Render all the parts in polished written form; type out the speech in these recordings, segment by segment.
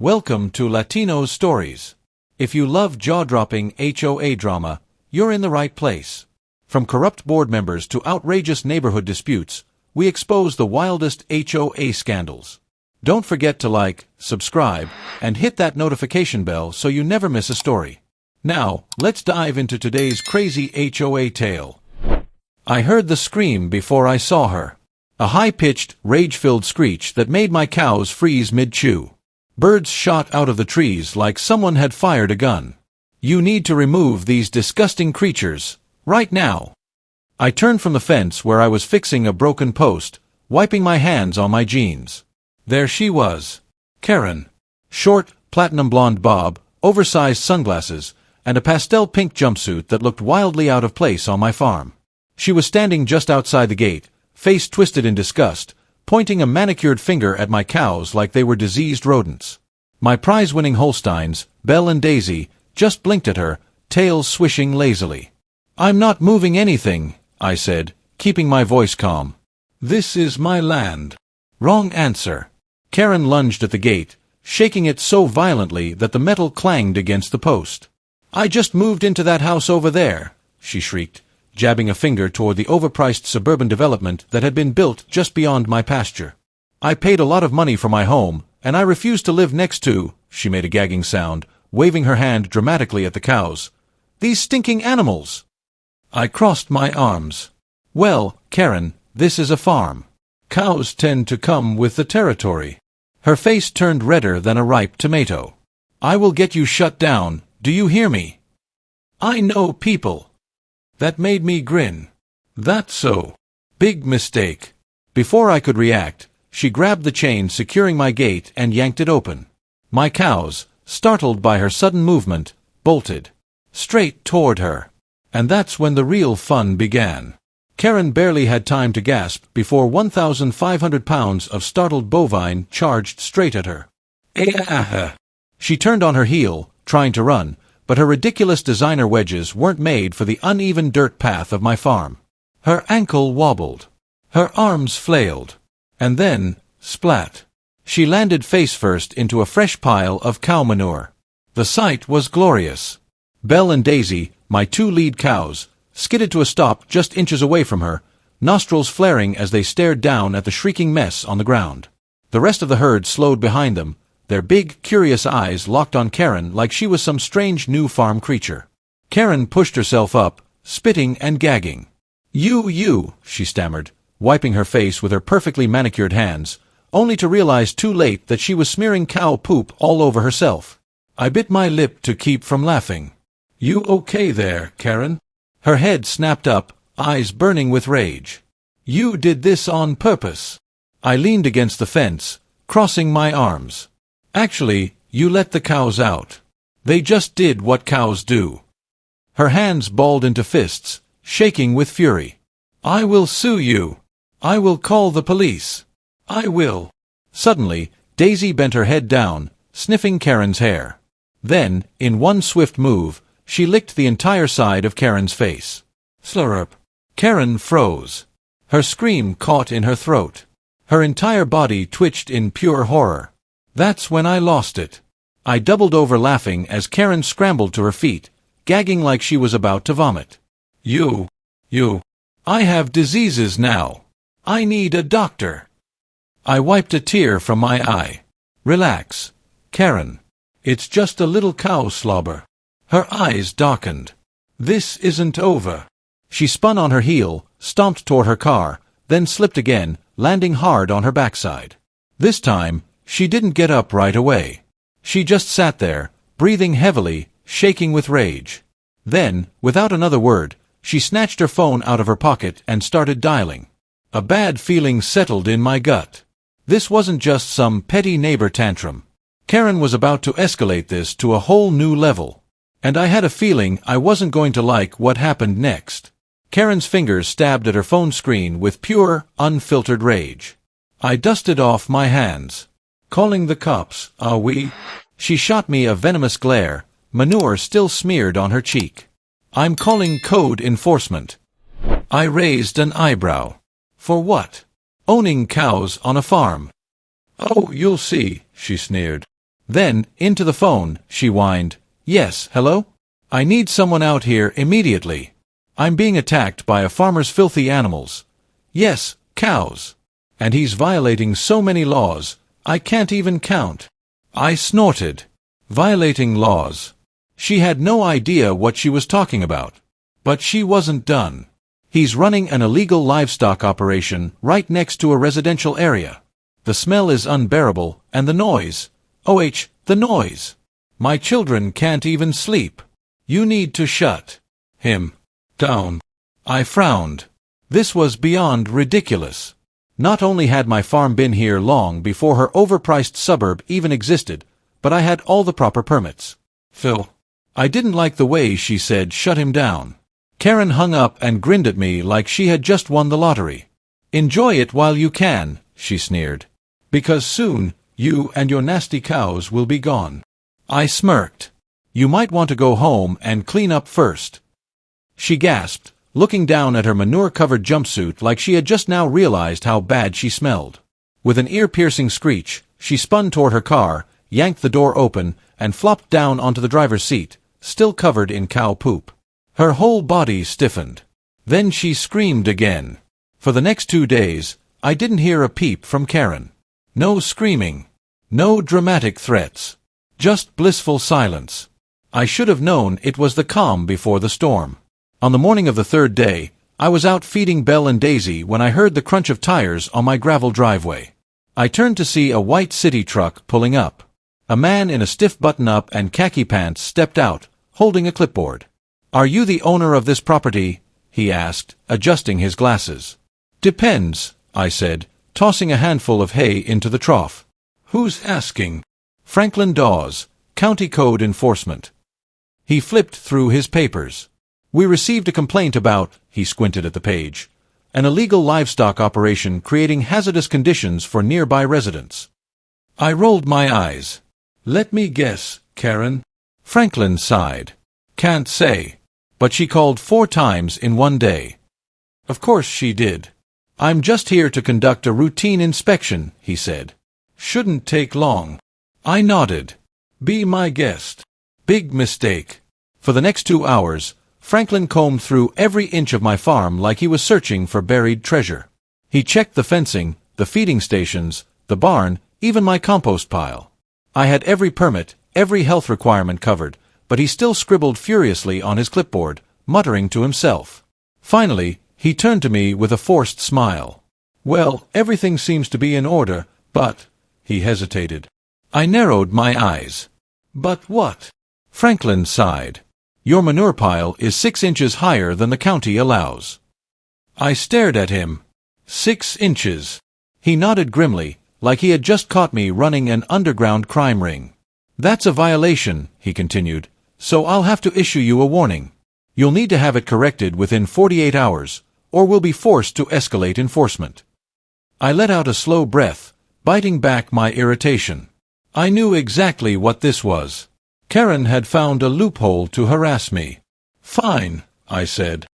Welcome to Latino Stories. If you love jaw-dropping HOA drama, you're in the right place. From corrupt board members to outrageous neighborhood disputes, we expose the wildest HOA scandals. Don't forget to like, subscribe, and hit that notification bell so you never miss a story. Now, let's dive into today's crazy HOA tale. I heard the scream before I saw her. A high-pitched, rage-filled screech that made my cows freeze mid-chew. Birds shot out of the trees like someone had fired a gun. You need to remove these disgusting creatures, right now. I turned from the fence where I was fixing a broken post, wiping my hands on my jeans. There she was. Karen. Short, platinum blonde bob, oversized sunglasses, and a pastel pink jumpsuit that looked wildly out of place on my farm. She was standing just outside the gate, face twisted in disgust, pointing a manicured finger at my cows like they were diseased rodents. My prize-winning Holsteins, Belle and Daisy, just blinked at her, tails swishing lazily. "I'm not moving anything," I said, keeping my voice calm. "This is my land." Wrong answer. Karen lunged at the gate, shaking it so violently that the metal clanged against the post. "I just moved into that house over there," she shrieked, jabbing a finger toward the overpriced suburban development that had been built just beyond my pasture. "I paid a lot of money for my home, and I refuse to live next to," she made a gagging sound, waving her hand dramatically at the cows, "these stinking animals." I crossed my arms. "Well, Karen, this is a farm. Cows tend to come with the territory." Her face turned redder than a ripe tomato. "I will get you shut down, do you hear me?" "I know people." That made me grin. "That's so. Big mistake." Before I could react, she grabbed the chain securing my gate and yanked it open. My cows, startled by her sudden movement, bolted straight toward her. And that's when the real fun began. Karen barely had time to gasp before 1,500 pounds of startled bovine charged straight at her. "Ah!" She turned on her heel, trying to run, but her ridiculous designer wedges weren't made for the uneven dirt path of my farm. Her ankle wobbled. Her arms flailed. And then, splat. She landed face first into a fresh pile of cow manure. The sight was glorious. Belle and Daisy, my two lead cows, skidded to a stop just inches away from her, nostrils flaring as they stared down at the shrieking mess on the ground. The rest of the herd slowed behind them, their big, curious eyes locked on Karen like she was some strange new farm creature. Karen pushed herself up, spitting and gagging. You, she stammered, wiping her face with her perfectly manicured hands, only to realize too late that she was smearing cow poop all over herself. I bit my lip to keep from laughing. "You okay there, Karen?" Her head snapped up, eyes burning with rage. "You did this on purpose." I leaned against the fence, crossing my arms. "Actually, you let the cows out. They just did what cows do." Her hands balled into fists, shaking with fury. "I will sue you. I will call the police. I will." Suddenly, Daisy bent her head down, sniffing Karen's hair. Then, in one swift move, she licked the entire side of Karen's face. Slurp. Karen froze. Her scream caught in her throat. Her entire body twitched in pure horror. That's when I lost it. I doubled over laughing as Karen scrambled to her feet, gagging like she was about to vomit. You. I have diseases now. I need a doctor." I wiped a tear from my eye. "Relax, Karen. It's just a little cow slobber." Her eyes darkened. "This isn't over." She spun on her heel, stomped toward her car, then slipped again, landing hard on her backside. This time, she didn't get up right away. She just sat there, breathing heavily, shaking with rage. Then, without another word, she snatched her phone out of her pocket and started dialing. A bad feeling settled in my gut. This wasn't just some petty neighbor tantrum. Karen was about to escalate this to a whole new level. And I had a feeling I wasn't going to like what happened next. Karen's fingers stabbed at her phone screen with pure, unfiltered rage. I dusted off my hands. "Calling the cops, are we?" She shot me a venomous glare, manure still smeared on her cheek. "I'm calling code enforcement." I raised an eyebrow. "For what?" "Owning cows on a farm." "Oh, you'll see," she sneered. Then, into the phone, she whined, "Yes, hello? I need someone out here immediately. I'm being attacked by a farmer's filthy animals. Yes, cows. And he's violating so many laws, I can't even count." I snorted. Violating laws. She had no idea what she was talking about. But she wasn't done. He's running an illegal livestock operation right next to a residential area. The smell is unbearable, and the noise. The noise. My children can't even sleep. You need to shut him down. I frowned. This was beyond ridiculous. Not only had my farm been here long before her overpriced suburb even existed, but I had all the proper permits. Phil. I didn't like the way she said shut him down. Karen hung up and grinned at me like she had just won the lottery. "Enjoy it while you can," she sneered. "Because soon, you and your nasty cows will be gone." I smirked. "You might want to go home and clean up first." She gasped, looking down at her manure-covered jumpsuit like she had just now realized how bad she smelled. With an ear-piercing screech, she spun toward her car, yanked the door open, and flopped down onto the driver's seat, still covered in cow poop. Her whole body stiffened. Then she screamed again. For the next 2 days, I didn't hear a peep from Karen. No screaming. No dramatic threats. Just blissful silence. I should have known it was the calm before the storm. On the morning of the 3rd day, I was out feeding Belle and Daisy when I heard the crunch of tires on my gravel driveway. I turned to see a white city truck pulling up. A man in a stiff button-up and khaki pants stepped out, holding a clipboard. "Are you the owner of this property?" he asked, adjusting his glasses. "Depends," I said, tossing a handful of hay into the trough. "Who's asking?" "Franklin Dawes, County Code Enforcement." He flipped through his papers. "We received a complaint about," he squinted at the page, "an illegal livestock operation creating hazardous conditions for nearby residents." I rolled my eyes. "Let me guess, Karen." Franklin sighed. "Can't say. But she called 4 times in 1 day." "Of course she did." "I'm just here to conduct a routine inspection," he said. "Shouldn't take long." I nodded. "Be my guest." Big mistake. For the next 2 hours, Franklin combed through every inch of my farm like he was searching for buried treasure. He checked the fencing, the feeding stations, the barn, even my compost pile. I had every permit, every health requirement covered, but he still scribbled furiously on his clipboard, muttering to himself. Finally, he turned to me with a forced smile. "Well, everything seems to be in order, but—" he hesitated. I narrowed my eyes. "But what?" Franklin sighed. "Your manure pile is 6 inches higher than the county allows." I stared at him. 6 inches. He nodded grimly, like he had just caught me running an underground crime ring. "That's a violation," he continued, "so I'll have to issue you a warning. You'll need to have it corrected within 48 hours, or we'll be forced to escalate enforcement." I let out a slow breath, biting back my irritation. I knew exactly what this was. Karen had found a loophole to harass me. "Fine," I said.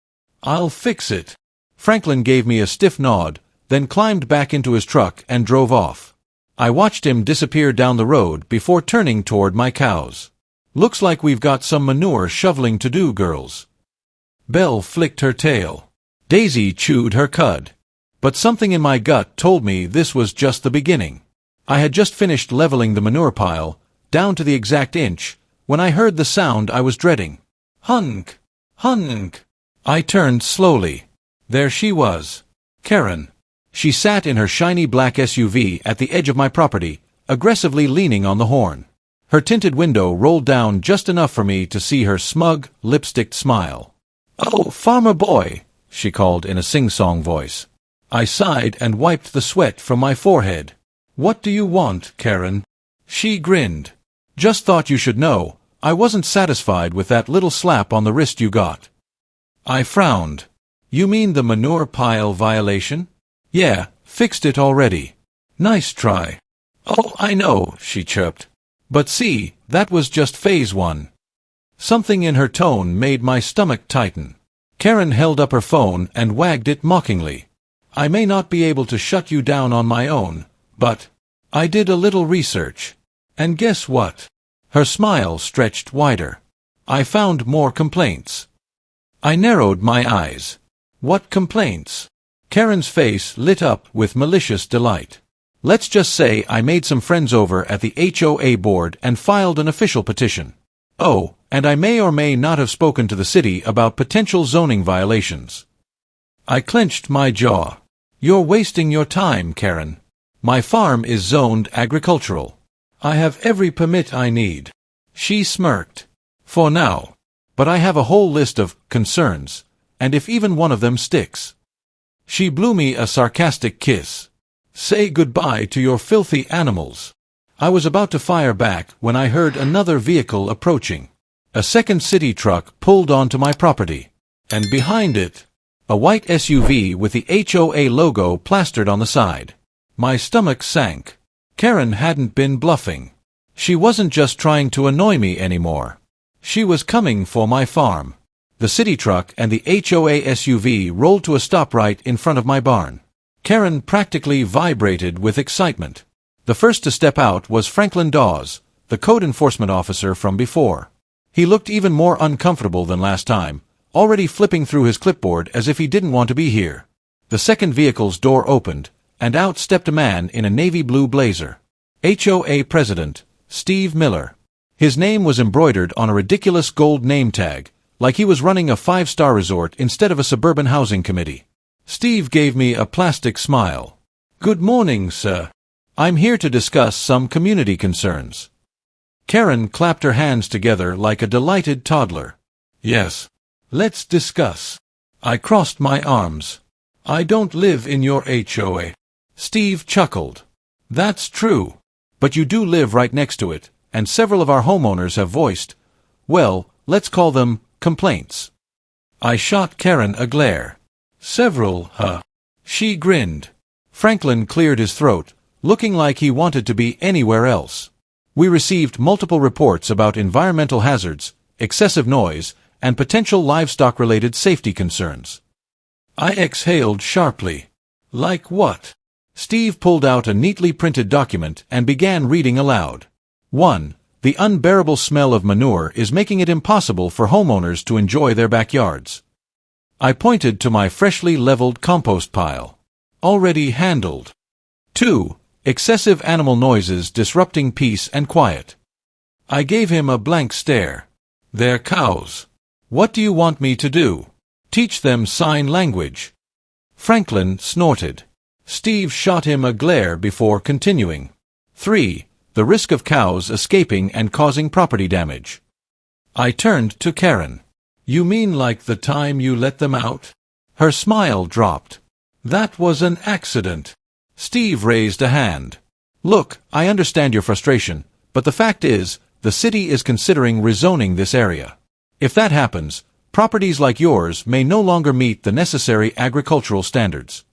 "I'll fix it." Franklin gave me a stiff nod, then climbed back into his truck and drove off. I watched him disappear down the road before turning toward my cows. "Looks like we've got some manure shoveling to do, girls." Belle flicked her tail. Daisy chewed her cud. But something in my gut told me this was just the beginning. I had just finished leveling the manure pile, down to the exact inch, when I heard the sound I was dreading. Hunk! Hunk! I turned slowly. There she was. Karen. She sat in her shiny black SUV at the edge of my property, aggressively leaning on the horn. Her tinted window rolled down just enough for me to see her smug, lipsticked smile. "Oh, farmer boy," she called in a sing-song voice. I sighed and wiped the sweat from my forehead. "What do you want, Karen?" She grinned. "Just thought you should know, I wasn't satisfied with that little slap on the wrist you got." I frowned. "You mean the manure pile violation?" "Yeah, fixed it already." "Nice try." "Oh, I know," she chirped. "But see, that was just phase 1. Something in her tone made my stomach tighten. Karen held up her phone and wagged it mockingly. "I may not be able to shut you down on my own, but I did a little research. And guess what? Her smile stretched wider. I found more complaints. I narrowed my eyes. What complaints? Karen's face lit up with malicious delight. Let's just say I made some friends over at the HOA board and filed an official petition. Oh, and I may or may not have spoken to the city about potential zoning violations. I clenched my jaw. You're wasting your time, Karen. My farm is zoned agricultural. I have every permit I need. She smirked. For now. But I have a whole list of concerns, and if even one of them sticks. She blew me a sarcastic kiss. Say goodbye to your filthy animals. I was about to fire back when I heard another vehicle approaching. A second city truck pulled onto my property, and behind it, a white SUV with the HOA logo plastered on the side. My stomach sank. Karen hadn't been bluffing. She wasn't just trying to annoy me anymore. She was coming for my farm. The city truck and the HOA SUV rolled to a stop right in front of my barn. Karen practically vibrated with excitement. The first to step out was Franklin Dawes, the code enforcement officer from before. He looked even more uncomfortable than last time, already flipping through his clipboard as if he didn't want to be here. The second vehicle's door opened, and out stepped a man in a navy blue blazer. HOA President, Steve Miller. His name was embroidered on a ridiculous gold name tag, like he was running a five-star resort instead of a suburban housing committee. Steve gave me a plastic smile. Good morning, sir. I'm here to discuss some community concerns. Karen clapped her hands together like a delighted toddler. Yes. Let's discuss. I crossed my arms. I don't live in your HOA. Steve chuckled. That's true. But you do live right next to it, and several of our homeowners have voiced, well, let's call them complaints. I shot Karen a glare. Several, huh? She grinned. Franklin cleared his throat, looking like he wanted to be anywhere else. We received multiple reports about environmental hazards, excessive noise, and potential livestock-related safety concerns. I exhaled sharply. Like what? Steve pulled out a neatly printed document and began reading aloud. 1. The unbearable smell of manure is making it impossible for homeowners to enjoy their backyards. I pointed to my freshly leveled compost pile. Already handled. 2. Excessive animal noises disrupting peace and quiet. I gave him a blank stare. They're cows. What do you want me to do? Teach them sign language. Franklin snorted. Steve shot him a glare before continuing. 3. The risk of cows escaping and causing property damage. I turned to Karen. You mean like the time you let them out? Her smile dropped. That was an accident. Steve raised a hand. Look, I understand your frustration, but the fact is, the city is considering rezoning this area. If that happens, properties like yours may no longer meet the necessary agricultural standards.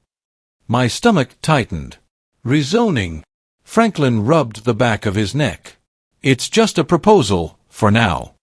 My stomach tightened. Rezoning. Franklin rubbed the back of his neck. It's just a proposal, for now.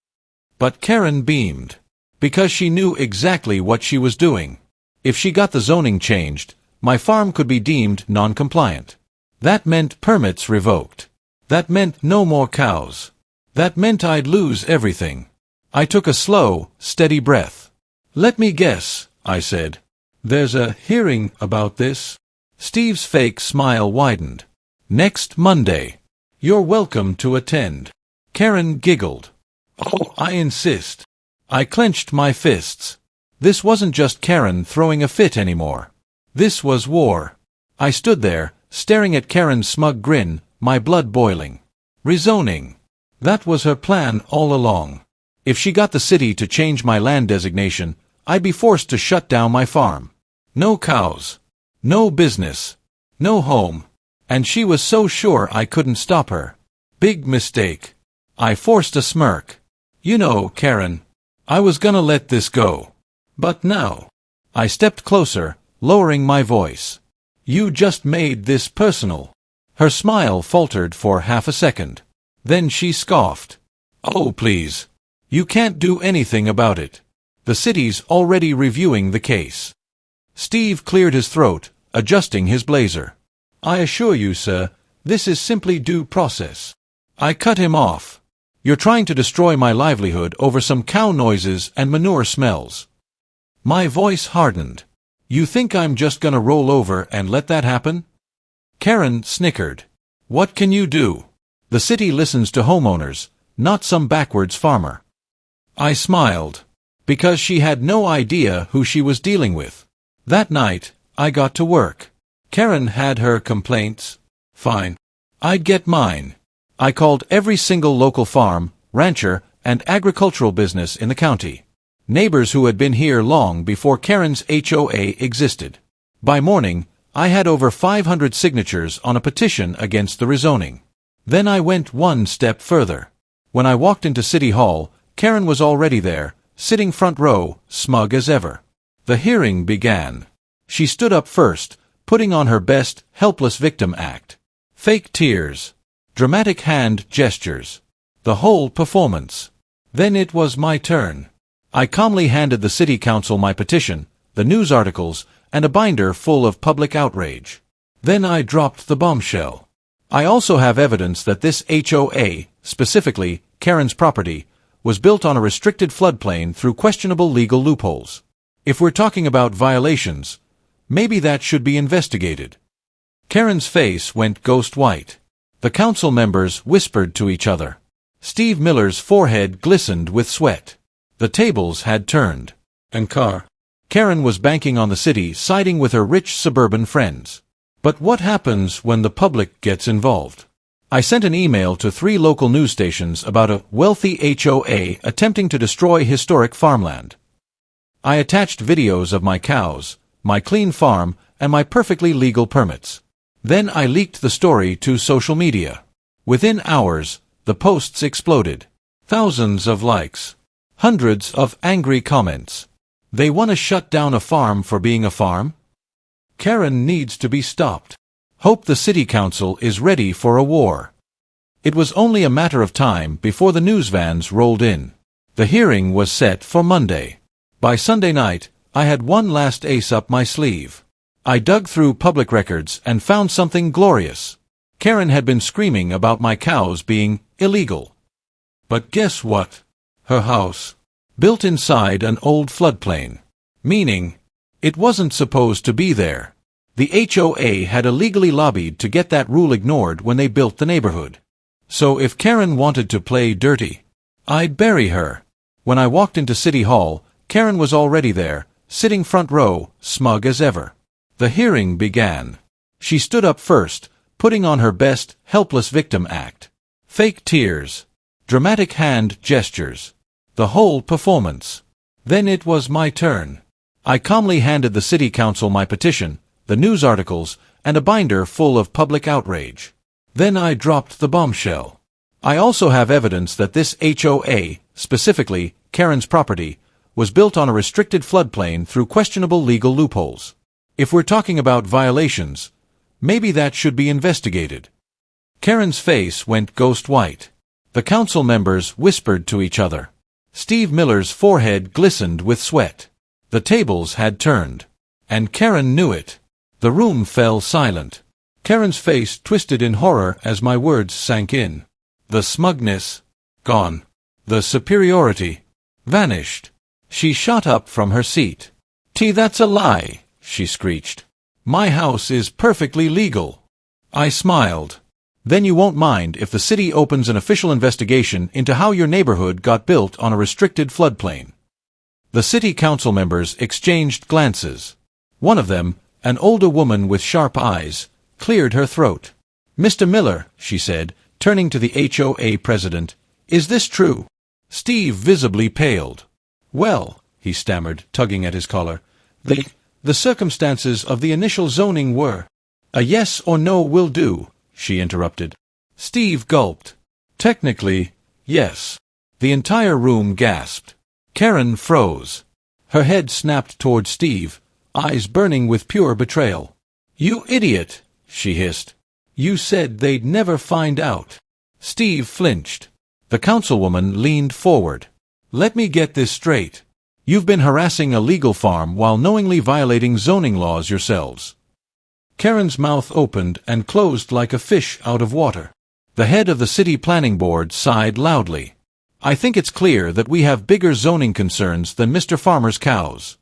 But Karen beamed. Because she knew exactly what she was doing. If she got the zoning changed, my farm could be deemed non-compliant. That meant permits revoked. That meant no more cows. That meant I'd lose everything. I took a slow, steady breath. Let me guess, I said. There's a hearing about this? Steve's fake smile widened. Next Monday. You're welcome to attend. Karen giggled. Oh, I insist. I clenched my fists. This wasn't just Karen throwing a fit anymore. This was war. I stood there, staring at Karen's smug grin, my blood boiling. Rezoning. That was her plan all along. If she got the city to change my land designation, I'd be forced to shut down my farm. No cows. No business. No home. And she was so sure I couldn't stop her. Big mistake. I forced a smirk. You know, Karen, I was gonna let this go. But now. I stepped closer, lowering my voice. You just made this personal. Her smile faltered for half a second. Then she scoffed. Oh, please. You can't do anything about it. The city's already reviewing the case. Steve cleared his throat, adjusting his blazer. I assure you, sir, this is simply due process. I cut him off. You're trying to destroy my livelihood over some cow noises and manure smells. My voice hardened. You think I'm just gonna roll over and let that happen? Karen snickered. What can you do? The city listens to homeowners, not some backwards farmer. I smiled. Because she had no idea who she was dealing with. That night, I got to work. Karen had her complaints. Fine. I'd get mine. I called every single local farm, rancher, and agricultural business in the county. Neighbors who had been here long before Karen's HOA existed. By morning, I had over 500 signatures on a petition against the rezoning. Then I went one step further. When I walked into City Hall, Karen was already there, sitting front row, smug as ever. The hearing began. She stood up first, putting on her best helpless victim act. Fake tears. Dramatic hand gestures. The whole performance. Then it was my turn. I calmly handed the city council my petition, the news articles, and a binder full of public outrage. Then I dropped the bombshell. I also have evidence that this HOA, specifically Karen's property, was built on a restricted floodplain through questionable legal loopholes. If we're talking about violations, maybe that should be investigated. Karen's face went ghost white. The council members whispered to each other. Steve Miller's forehead glistened with sweat. The tables had turned. Karen was banking on the city siding with her rich suburban friends. But what happens when the public gets involved? I sent an email to 3 local news stations about a wealthy HOA attempting to destroy historic farmland. I attached videos of my cows, my clean farm, and my perfectly legal permits. Then I leaked the story to social media. Within hours, the posts exploded. Thousands of likes. Hundreds of angry comments. They want to shut down a farm for being a farm? Karen needs to be stopped. Hope the city council is ready for a war. It was only a matter of time before the news vans rolled in. The hearing was set for Monday. By Sunday night, I had one last ace up my sleeve. I dug through public records and found something glorious. Karen had been screaming about my cows being illegal. But guess what? Her house. Built inside an old floodplain. Meaning, it wasn't supposed to be there. The HOA had illegally lobbied to get that rule ignored when they built the neighborhood. So if Karen wanted to play dirty, I'd bury her. When I walked into City Hall, Karen was already there, sitting front row, smug as ever. The hearing began. She stood up first, putting on her best helpless victim act. Fake tears. Dramatic hand gestures. The whole performance. Then it was my turn. I calmly handed the city council my petition, the news articles, and a binder full of public outrage. Then I dropped the bombshell. I also have evidence that this HOA, specifically Karen's property, was built on a restricted floodplain through questionable legal loopholes. If we're talking about violations, maybe that should be investigated. Karen's face went ghost white. The council members whispered to each other. Steve Miller's forehead glistened with sweat. The tables had turned. And Karen knew it. The room fell silent. Karen's face twisted in horror as my words sank in. The smugness, gone. The superiority, vanished. She shot up from her seat. That's a lie, she screeched. My house is perfectly legal. I smiled. Then you won't mind if the city opens an official investigation into how your neighborhood got built on a restricted floodplain. The city council members exchanged glances. One of them, an older woman with sharp eyes, cleared her throat. Mr. Miller, she said, turning to the HOA president, is this true? Steve visibly paled. Well, he stammered, tugging at his collar, the circumstances of the initial zoning were. A yes or no will do, she interrupted. Steve gulped. Technically, yes. The entire room gasped. Karen froze. Her head snapped toward Steve, eyes burning with pure betrayal. You idiot, she hissed. You said they'd never find out. Steve flinched. The councilwoman leaned forward. Let me get this straight. You've been harassing a legal farm while knowingly violating zoning laws yourselves. Karen's mouth opened and closed like a fish out of water. The head of the city planning board sighed loudly. I think it's clear that we have bigger zoning concerns than Mr. Farmer's cows.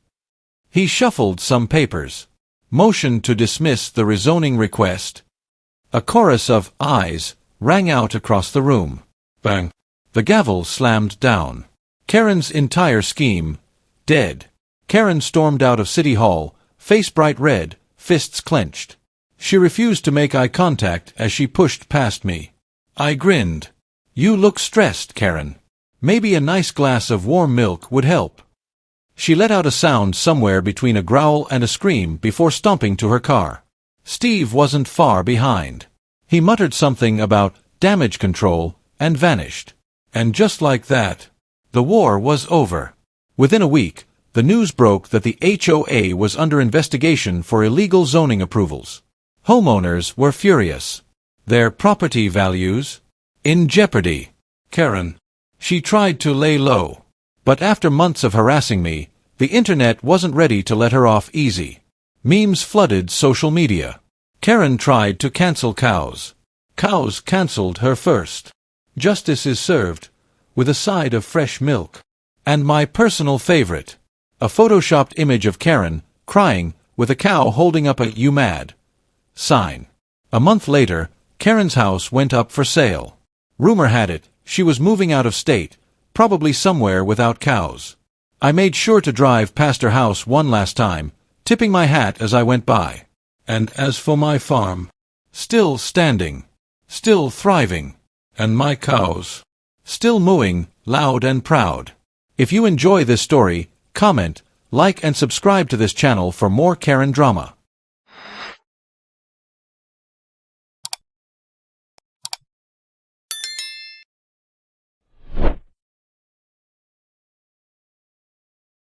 He shuffled some papers. Motioned to dismiss the rezoning request. A chorus of ayes rang out across the room. Bang! The gavel slammed down. Karen's entire scheme, dead. Karen stormed out of City Hall, face bright red, fists clenched. She refused to make eye contact as she pushed past me. I grinned. You look stressed, Karen. Maybe a nice glass of warm milk would help. She let out a sound somewhere between a growl and a scream before stomping to her car. Steve wasn't far behind. He muttered something about damage control and vanished. And just like that, the war was over. Within a week, the news broke that the HOA was under investigation for illegal zoning approvals. Homeowners were furious. Their property values in jeopardy. Karen. She tried to lay low. But after months of harassing me, the internet wasn't ready to let her off easy. Memes flooded social media. Karen tried to cancel cows. Cows canceled her first. Justice is served, with a side of fresh milk. And my personal favorite, a photoshopped image of Karen, crying, with a cow holding up a "You mad?" sign. A month later, Karen's house went up for sale. Rumor had it, she was moving out of state, probably somewhere without cows. I made sure to drive past her house one last time, tipping my hat as I went by. And as for my farm, still standing, still thriving, and my cows, still mooing, loud and proud. If you enjoy this story, comment, like and subscribe to this channel for more Karen drama.